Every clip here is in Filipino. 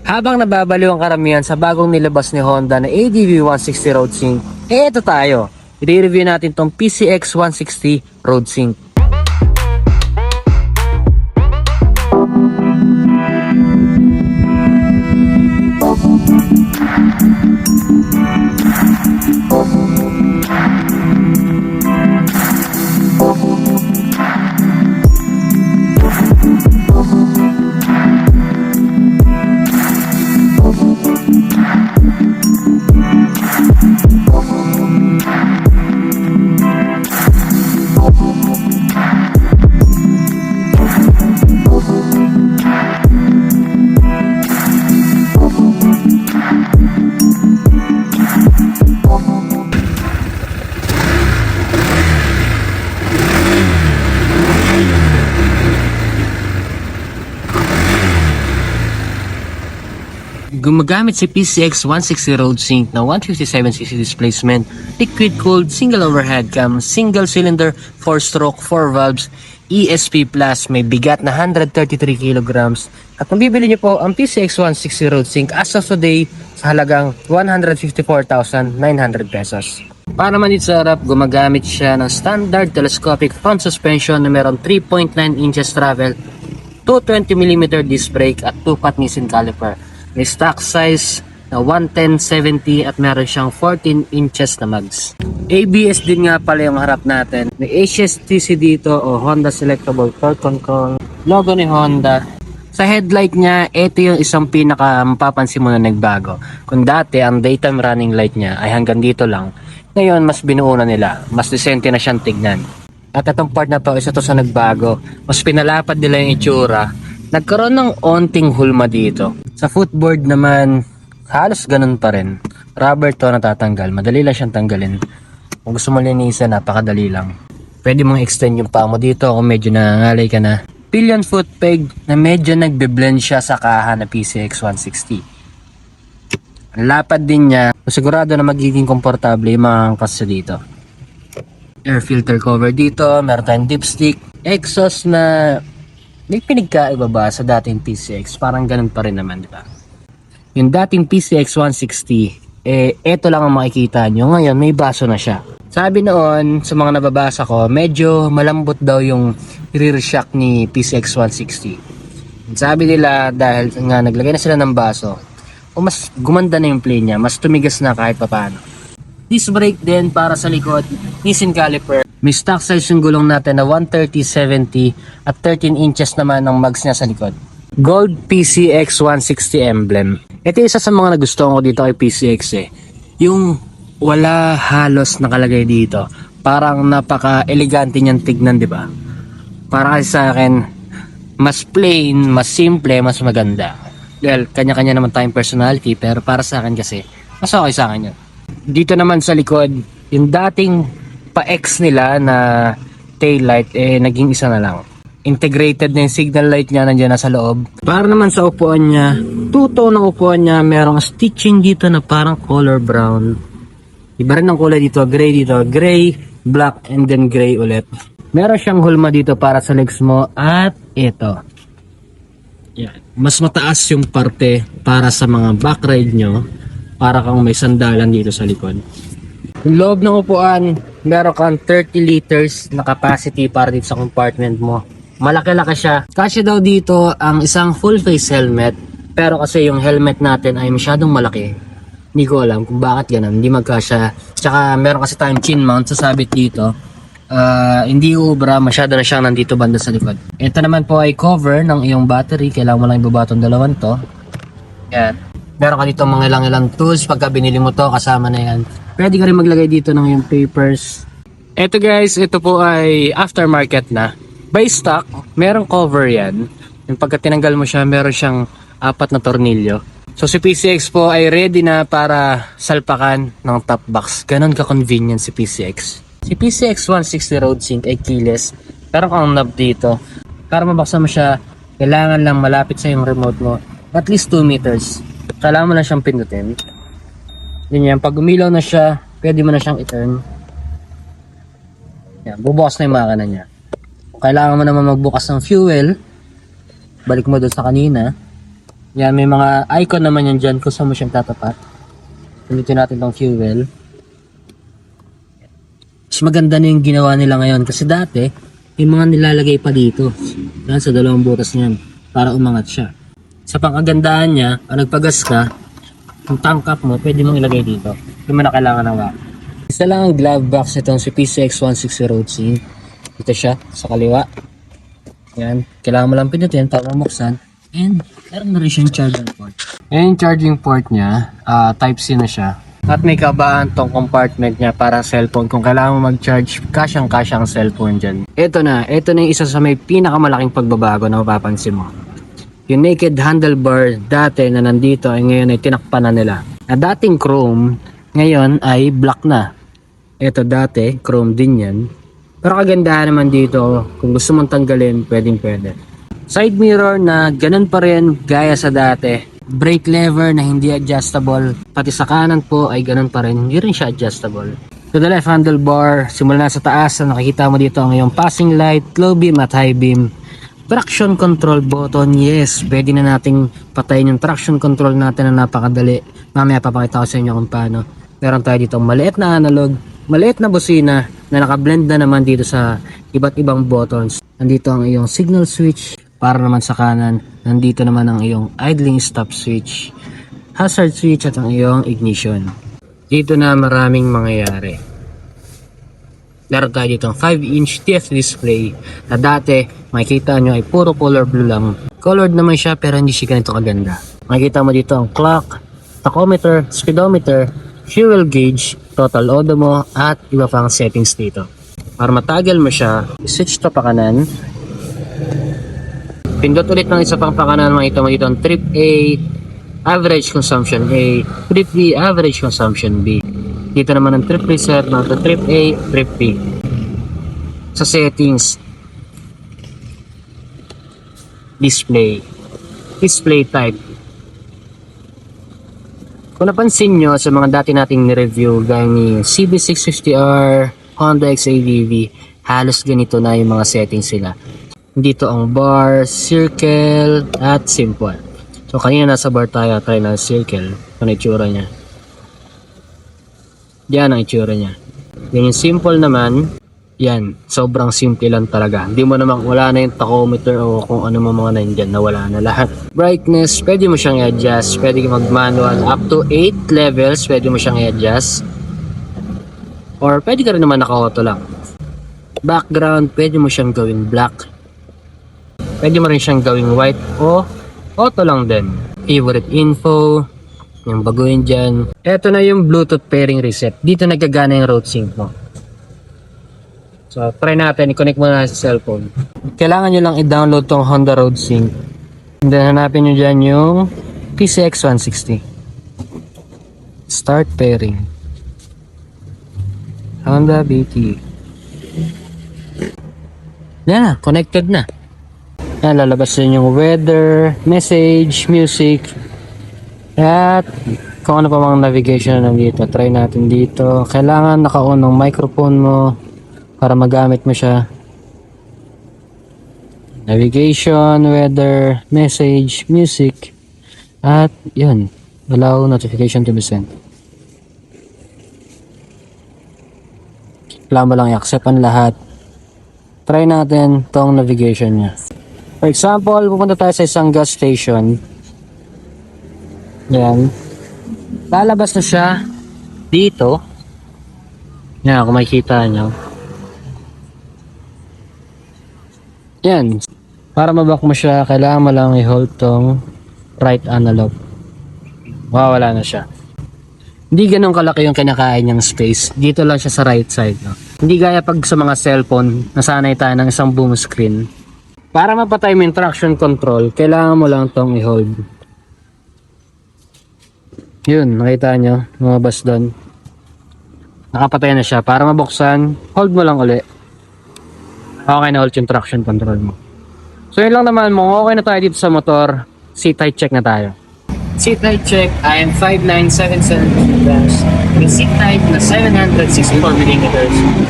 Habang nababaliw ang karamihan sa bagong nilabas ni Honda na ADV 160 Road Sync, ito tayo. I-review natin tong PCX 160 Road Sync. Gumagamit si PCX 160 Road Sync na 157cc displacement, liquid-cooled, single overhead cam, single cylinder, 4-stroke, 4 valves, ESP Plus, may bigat na 133 kilograms. At kung bibili niyo po ang PCX 160 Road Sync as of today sa halagang 154,900 pesos. Para man dito sa harap, gumagamit siya ng standard telescopic front suspension na meron 3.9 inches travel, 220mm disc brake at 2-pot Nissin caliper. May stock size na 110/70 at meron siyang 14 inches na mags. ABS din nga pala yung harap natin. May HSTC dito o Honda Selectable Torque Control. Logo ni Honda. Sa headlight niya, ito yung isang pinaka mapapansin mo na nagbago. Kung dati ang daytime running light niya ay hanggang dito lang, ngayon mas binuo na nila. Mas decente na siyang tignan. At itong part na to, isa to sa nagbago. Mas pinalapad nila yung itsura. Nagkaroon ng onting hulma dito. Sa footboard naman, halos ganun pa rin. Rubber to natatanggal. Madali lang siyang tanggalin. Kung gusto mo linisan, napakadali lang. Pwede mong extend yung paa mo dito kung medyo nangangalay ka na. Pillion foot peg na medyo nagbe-blend siya sa kaha na PCX 160. Ang lapad din niya. Sigurado na magiging komportable yung mga angkas dito. Air filter cover dito. Meron tayong dipstick. Exhaust na may pinagkaiba ba sa dating PCX? Parang ganun pa rin naman, di ba? Yung dating PCX 160, eto lang ang makikita nyo. Ngayon, may baso na siya. Sabi noon, sa mga nababasa ko, medyo malambot daw yung rear shock ni PCX 160. Sabi nila, dahil nga naglagay na sila ng baso, o mas gumanda na yung play niya, mas tumigas na kahit papano. Disc brake din para sa likod, Nissin caliper. May stock size yung gulong natin na 130/70 at 13 inches naman ng mags niya sa likod. Gold PCX 160 emblem. Ito isa sa mga nagustuhan ko dito kay PCX yung wala halos nakalagay dito. Parang napaka-elegante niyang tignan, di ba? Para kasi sa akin, mas plain, mas simple, mas maganda. Well, kanya-kanya naman tayong personality, pero para sa akin kasi, mas okay sa akin yun. Dito naman sa likod, yung dating pa-X nila na taillight naging isa na lang. Integrated na yung signal light niya, nandiyan na sa loob. Para naman sa upuan niya, two-tone ng upuan niya, merong stitching dito na parang color brown. Iba rin ang kulay dito, gray, black, and then gray ulit. Meron siyang hulma dito para sa legs mo at ito. Yan. Mas mataas yung parte para sa mga back ride nyo, para kang may sandalan dito sa likod. Yung loob ng upuan, meron kang 30 liters na capacity para dito sa compartment mo. Malaki-laki siya. Kasi daw dito ang isang full face helmet, pero kasi yung helmet natin ay masyadong malaki. Hindi ko alam kung bakit ganun, hindi magkasya. Tsaka meron kasi tayong chin mount sasabit dito. Hindi ubra, masyado na siyang nandito banda sa likod. Ito naman po ay cover ng iyong battery. Kailangan mo lang ibaba itong dalawang to. Yan. Meron ka dito mga ilang tools. Pagka binili mo to, kasama na yan. Pwede ka rin maglagay dito ng yung papers. Ito guys, ito po ay aftermarket na. By stock, merong cover yan. Yung pagka tinanggal mo siya, meron siyang 4 na tornilyo. So si PCX po ay ready na para salpakan ng top box. Ganon ka-convenient si PCX. Si PCX 160 Road Sync ay keyless. Pero kung knob dito, para mabuksan mo siya, kailangan lang malapit sa yung remote mo. At least 2 meters. Kailangan mo lang siyang pindutin. Yan, pag umilaw na siya, pwede mo na siyang i-turn. Yan, bubukas na yung makina niya. Kung kailangan mo naman magbukas ng fuel, balik mo doon sa kanina. Yan, may mga icon naman yan dyan kung saan mo siyang tatapat. Gamitin natin tong fuel. Mas maganda na yung ginawa nila ngayon kasi dati, yung mga nilalagay pa dito. Yan, sa dalawang butas niyan para umangat siya. Sa pangkagandahan niya, pag nagpagas ka, yung tank cap mo, pwede mong ilagay dito. Hindi mo na kailangan ng wak. Isa lang ang glove box nitong si PCX160 Road Sync. Dito siya, sa kaliwa. Yan, kailangan mo lang pinutin para mabuksan. And meron na rin siyang charging port. Ayan yung charging port niya, Type-C na siya. At may kabaan tong compartment niya para cellphone. Kung kailangan mo mag-charge, kasyang-kasyang cellphone dyan. Ito na yung isa sa may pinakamalaking pagbabago na mapapansin mo. Yung naked handlebar dati na nandito ay ngayon ay tinakpan na nila. Na dating chrome, ngayon ay black na. Ito dati, chrome din yan. Pero kagandahan naman dito, kung gusto mong tanggalin, pwede. Side mirror na ganun pa rin gaya sa dati. Brake lever na hindi adjustable. Pati sa kanan po ay ganun pa rin. Hindi rin siya adjustable. To the left handlebar, simula na sa taas na nakikita mo dito ang iyong passing light, low beam at high beam. Traction control button, yes. Pwede na nating patayin yung traction control natin na napakadali. Mamaya papakita ko sa inyo kung paano. Meron tayo dito maliit na analog, maliit na busina na nakablend na naman dito sa iba't ibang buttons. Nandito ang iyong signal switch. Para naman sa kanan, nandito naman ang iyong idling stop switch, hazard switch at ang iyong ignition. Dito na maraming mangyayari. Meron tayo dito ang 5-inch TF display na dati makikita nyo ay puro color blue lang. Colored naman siya pero hindi siya ganito kaganda. Makikita mo dito ang clock, tachometer, speedometer, fuel gauge, total odo mo at iba pang settings dito. Para matagal mo siya, switch to pa kanan. Pindot ulit ng isa pang pakanan, makita mo dito ang trip A, average consumption A, trip B, average consumption B. Dito naman ang trip reset, mga trip A, trip B. Sa settings, display type. Kung napansin nyo sa mga dati nating ni-review gaya ni CB650R, Honda XADV, halos ganito na yung mga settings sila. Dito ang bar, circle, at simple. So kanina nasa bar tayo, try na circle. Ano yung itsura niya? Yan ang itsura niya. Yan yung simple naman. Yan, sobrang simple lang talaga. Hindi mo naman, wala na yung tachometer o kung ano mga nandyan, nawala na lahat. Brightness, pwede mo siyang i-adjust. Pwede mag-manual. Up to 8 levels, pwede mo siyang i-adjust. Or pwede ka rin naman naka-auto lang. Background, pwede mo siyang gawin black. Pwede mo rin siyang gawing white o auto lang din. Favorite info, yung baguhin dyan. Ito na yung Bluetooth pairing reset. Dito nagagana yung road sync mo. So, try natin. I-connect mo na sa cellphone. Kailangan nyo lang i-download tong Honda Road Sync. And then, hanapin nyo dyan yung PCX160. Start pairing. Honda BT. Yan na, connected na. Yan, lalabas din yung weather, message, music, at kung ano pa mga navigation na nandito. Try natin dito. Kailangan naka-on ng microphone mo para magamit mo siya. Navigation, weather, message, music, at yun, allow notification to be sent. Kailangan mo lang i-accept ang lahat. Try natin tong navigation niya. For example, pupunta tayo sa isang gas station. Yan. Lalabas na siya dito. Yan, kung makikita nyo. Yan. Para maback mo siya, kailangan mo lang i-hold tong right analog. Wala na siya. Hindi ganun kalaki yung kinakain niyang space. Dito lang siya sa right side. No? Hindi gaya pag sa mga cellphone, nasanay tayo ng isang boom screen. Para mapatay mo yung traction control, kailangan mo lang tong i-hold. Yun, nakita nyo, lumabas doon. Nakapatay na siya. Para mabuksan, hold mo lang uli. Okay na ulit yung traction control mo. So yun lang naman mo, okay na tayo dito sa motor. Seat height check na tayo. Seat height check, I am 5'9", 7'7" kilograms. May seat height na 764 mm.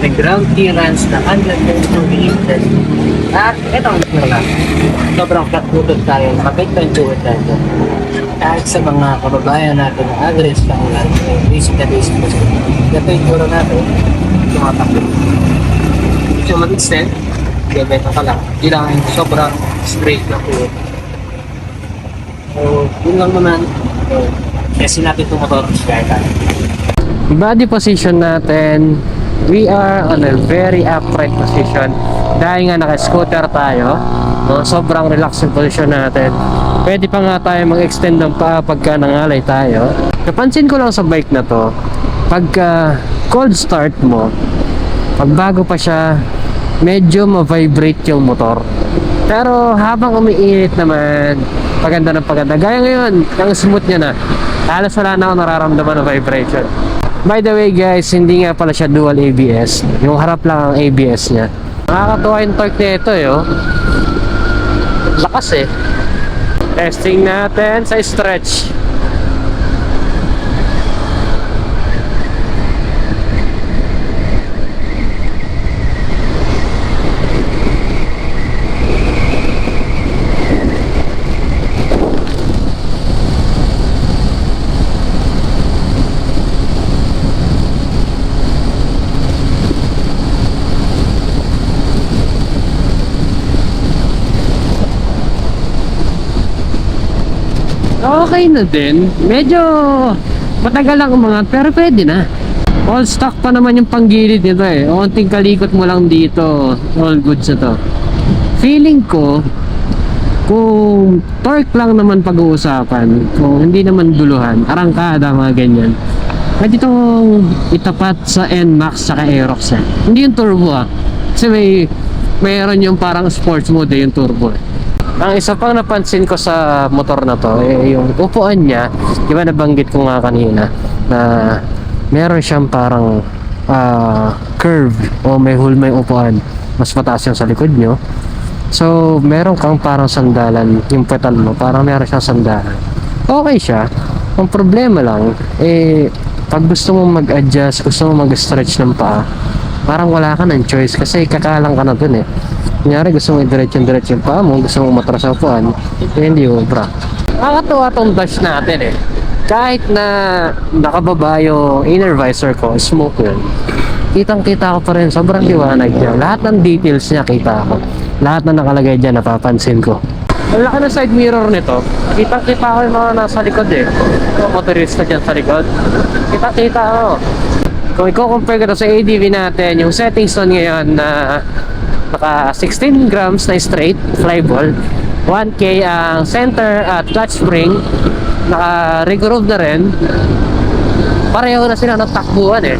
May ground clearance na 132 mm. At ito ang nila. Sobrang flat-footed tayo. Mabait na yung tuwid tayo. Kahit sa mga kababayan natin na average lang yan, basic na basic na sila. Ito yung turo natin, tumatakbo. So mag-extend, gabay ka lang. Hindi lang yung sobrang straight na tuwid. So, yun lang naman. So, kasi natin itong motor, kaya tayo. Body position natin, we are on a very upright position. Dahil nga naka-scooter tayo, no, sobrang relaxing position natin. Pwede pa nga tayo mag-extend ng paa pagka nangalay tayo. Napansin ko lang sa bike na to, pagka cold start mo, pag bago pa siya, medyo ma-vibrate yung motor. Pero habang umiinit naman, paganda ng paganda. Gaya ngayon, ang smooth niya na. Halos wala na ako nararamdaman ng vibration. By the way guys, hindi nga pala siya dual ABS. Yung harap lang ang ABS niya. Nakakatuwa yung torque nito eh, oh. Lakas eh. Testing natin sa stretch. Okay na din. Medyo matagal lang umangat pero pwede na. All stock pa naman yung panggilid nito eh. Onting kalikot mo lang dito, all good sa to. Feeling ko, kung torque lang naman pag-uusapan, kung hindi naman duluhan, arangkada, mga ganyan, pwede itong itapat sa NMAX saka Aerox eh. Hindi yung turbo ah. Kasi mayroon yung parang sports mode eh, yung turbo eh. Ang isa pang napansin ko sa motor na to eh, yung upuan niya. Di ba nabanggit ko nga kanina na meron siyang parang curve o may hulma yung upuan. Mas mataas yung sa likod nyo. So meron kang parang sandalan. Yung petal mo parang meron siyang sandalan. Okay siya. Ang problema lang eh, pag gusto mong mag-adjust, gusto mong mag-stretch ng paa, parang wala ka ng choice kasi kakalang ka na dun eh. Kunyari gusto mong i-diretso yung paa mo, gusto mong matras sa upuan, eh hindi ubra. Nakakatuwa tong dash natin eh. Kahit na nakababa yung inner visor ko, smoke yun, kitang kita ko pa rin, sobrang liwanag niya. Lahat ng details niya kita ko. Lahat na nakalagay dyan, napapansin ko. Ang laki ng side mirror nito, kitang kita ko yung mga nasa likod eh. Yung motorista dyan sa likod, kitang kita ko. Kung i-compare ko sa ADV natin, yung settings nun ngayon na naka 16 grams na straight flyball, 1K ang center at clutch spring, naka regroove na rin, pareho na sila ng takbuhan eh.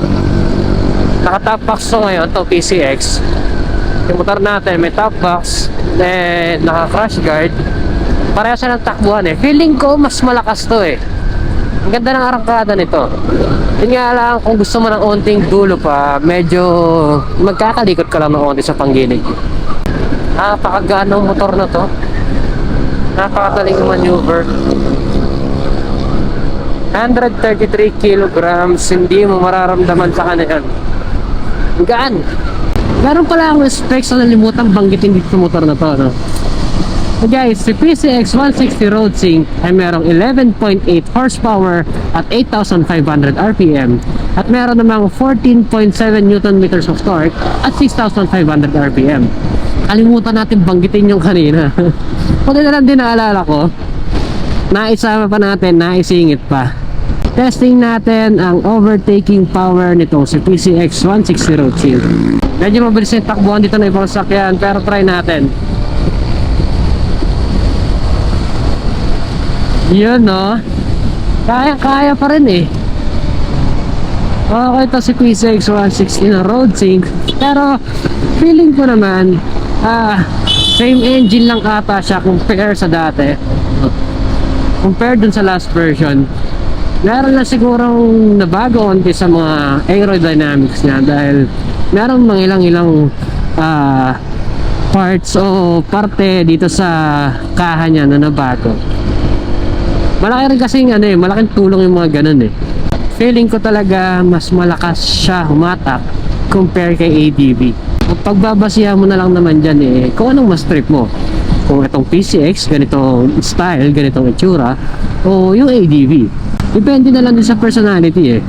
Naka top box to ngayon to PCX. Yung motor natin may top box, then naka crash guard, pareho sila ng takbuhan eh. Feeling ko mas malakas to eh. Ang ganda ng arangkada nito. Yun nga lang, kung gusto mo ng onting dulo pa, medyo magkakalikot ka lang ng onti sa panggilid. Napakagaan ng motor na to. Napakadaling maneuver. 133 kilograms, hindi mo mararamdaman sa kanya yan. Gaan. Meron pala akong specs na nalimutan banggitin dito sa motor na to, no? So guys, si PCX 160 Road Sync ay merong 11.8 horsepower at 8,500 RPM at meron namang 14.7 Nm of torque at 6,500 RPM. Kalimutan natin banggitin yung kanina. Pag na lang din naalala ko, naisama pa natin, naisingit pa. Testing natin ang overtaking power nitong si PCX 160 Road Sync. Medyo mabilis yung takbuhan dito na ibang sakyan pero try natin. Yun no, kaya pa rin eh. Okay, ito si PCX 160 na Road Sync, pero feeling ko naman same engine lang ata siya compare sa dati, compare dun sa last version. Meron na sigurong nabago onti sa mga aerodynamics niya dahil meron mga ilang parts o parte dito sa kaha niya na nabago. Malaki rin kasing ano eh, malaking tulong yung mga ganun eh. Feeling ko talaga mas malakas siya humatak compare kay ADV. Ang pagbabasihan mo na lang naman dyan eh, kung anong mas trip mo. Kung itong PCX, ganitong style, ganitong itsura, o yung ADV. Depende na lang din sa personality eh.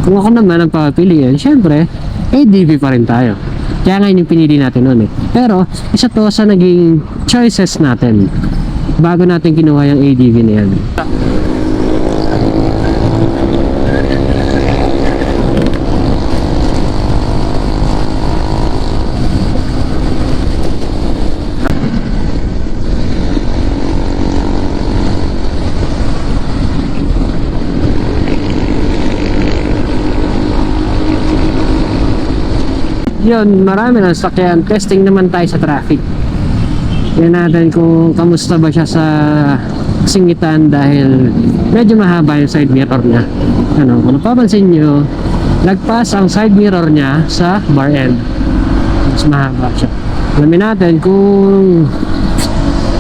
Kung ako naman ang papapiliin, syempre, ADV pa rin tayo. Kaya ngayon yung pinili natin nun eh. Pero, isa to sa naging choices natin bago natin kinuha yung ADV na yan. Yun, marami ng sakyan. Testing naman tayo sa traffic. Yan natin kung kamusta ba siya sa singitan dahil medyo mahaba yung side mirror niya. Ano, kung napapansin nyo, lagpas ang side mirror niya sa bar end. Mas mahaba siya. Alamin natin kung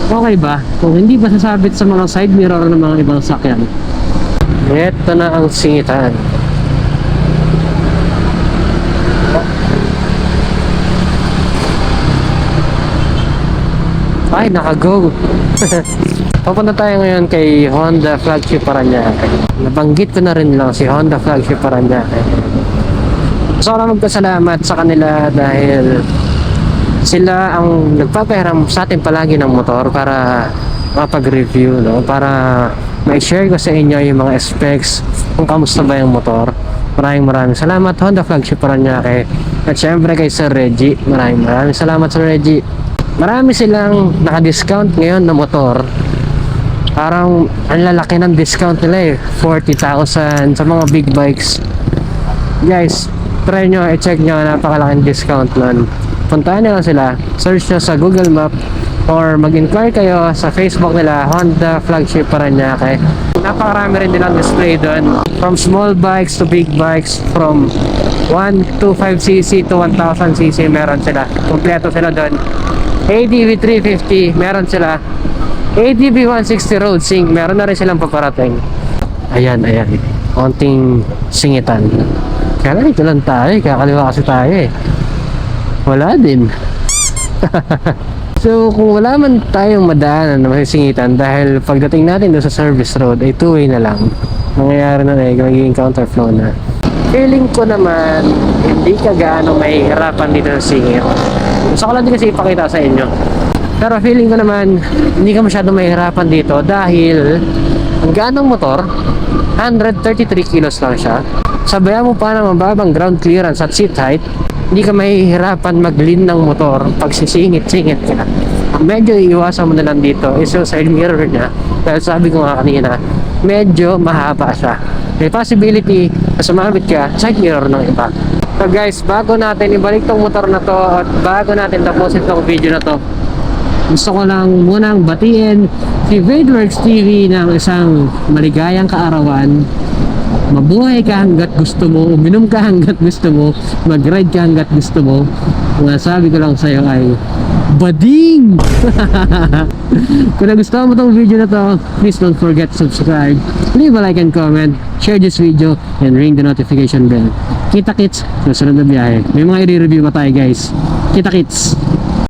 okay ba, kung hindi ba sasabit sa mga side mirror ng mga ibang sakyan. Ito na ang singitan. Ay, naka-go. Papunta tayo ngayon kay Honda Flagship Parañaque. Nabanggit ko na rin lang si Honda Flagship Parañaque. Gusto ko lang magpasalamat sa kanila dahil sila ang nagpapahiram sa atin palagi ng motor para mapag-review, no? Para ma-share ko sa inyo yung mga specs kung kamusta ba yung motor. Maraming salamat Honda Flagship Parañaque. At syempre kay Sir Reggie, maraming salamat Sir Reggie. Marami silang naka-discount ngayon na motor. Parang ang lalaki ng discount nila eh, 40,000 sa mga big bikes. Guys, try nyo, i-check nyo, napakalaking discount nun. Puntaan nyo lang sila, search nyo sa Google Map or mag-inquire kayo sa Facebook nila, Honda Flagship Parañaque. Napakarami rin nilang display doon, from small bikes to big bikes, from 125cc to 1000cc meron sila. Kompleto sila doon. ADV 350 meron sila. ADV 160 Road Sync meron na rin silang paparating. Ayan, konting singitan. Kaya ito lang tayo, kakaliwa kasi tayo eh. Wala din. So kung wala man tayong madaanan na masisingitan dahil pagdating natin doon sa service road ay two-way na lang, nangyayari na magiging counterflow na. Feeling ko naman hindi ka gaano mahihirapan dito sa singit. Gusto ko lang din kasi ipakita sa inyo. Pero feeling ko naman hindi ka masyado mahihirapan dito dahil ang ganong motor 133 kilos lang siya. Sabayan mo pa ng mababang ground clearance at seat height, hindi ka mahihirapan mag-lean ng motor pag sisingit-singit ka. Medyo iiwasan mo na lang dito is yung side mirror niya. Dahil sabi ko nga kanina, medyo mahaba siya. May possibility na sumabit ka side mirror ng iba. So guys, bago natin ibalik tong motor na to at bago natin tapusin tong video na to, gusto ko lang munang batiin si Vadeworks TV ng isang maligayang kaarawan. Mabuhay ka hanggat gusto mo, uminom ka hanggat gusto mo, mag-ride ka hanggat gusto mo. Kung sabi ko lang sa'yo ay bading! Kung nagustuhan mo tong video na to, please don't forget to subscribe, leave a like and comment, share this video, and ring the notification bell. Kita kits, susunod na biyahe. May mga i-review pa tayo guys. Kita kits!